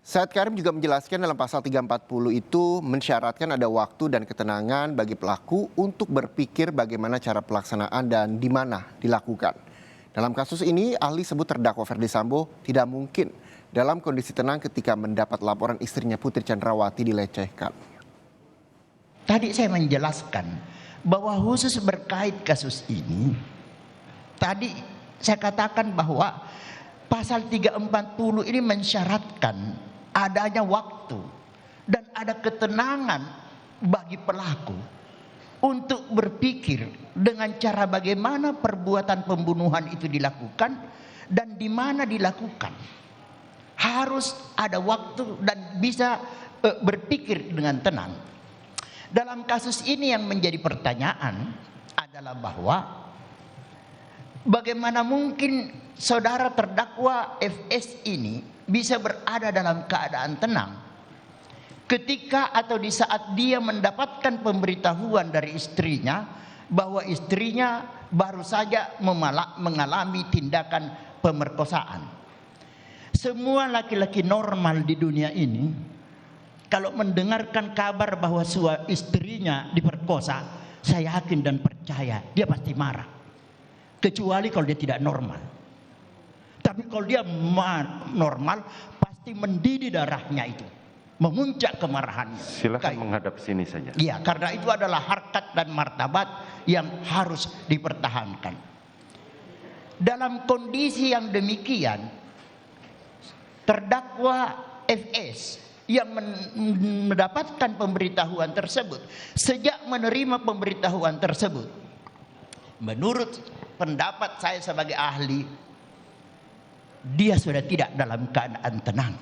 Said Karim juga menjelaskan dalam pasal 340 itu mensyaratkan ada waktu dan ketenangan bagi pelaku untuk berpikir bagaimana cara pelaksanaan dan di mana dilakukan. Dalam kasus ini, ahli sebut terdakwa Ferdy Sambo tidak mungkin dalam kondisi tenang ketika mendapat laporan istrinya Putri Chandrawati dilecehkan. Tadi saya menjelaskan bahwa khusus berkait kasus ini, tadi saya katakan bahwa pasal 340 ini mensyaratkan adanya waktu dan ada ketenangan bagi pelaku untuk berpikir dengan cara bagaimana perbuatan pembunuhan itu dilakukan dan di mana dilakukan. Harus ada waktu dan bisa berpikir dengan tenang. Dalam kasus ini yang menjadi pertanyaan adalah bahwa bagaimana mungkin saudara terdakwa FS ini bisa berada dalam keadaan tenang ketika atau di saat dia mendapatkan pemberitahuan dari istrinya bahwa istrinya baru saja mengalami tindakan pemerkosaan. Semua laki-laki normal di dunia ini kalau mendengarkan kabar bahwa istrinya diperkosa, saya yakin dan percaya dia pasti marah. Kecuali kalau dia tidak normal. Tapi kalau dia normal, pasti mendidih darahnya itu. Memuncak kemarahannya. Silakan menghadap sini saja. Iya, karena itu adalah harkat dan martabat yang harus dipertahankan. Dalam kondisi yang demikian, terdakwa FS yang mendapatkan pemberitahuan tersebut, sejak menerima pemberitahuan tersebut, menurut pendapat saya sebagai ahli, dia sudah tidak dalam keadaan tenang.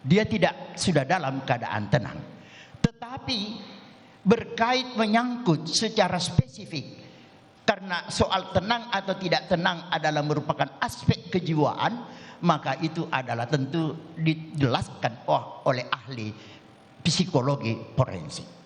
Dia tidak sudah dalam keadaan tenang. Tetapi berkait menyangkut secara spesifik, karena soal tenang atau tidak tenang adalah merupakan aspek kejiwaan, maka itu adalah tentu dijelaskan oleh ahli psikologi forensik.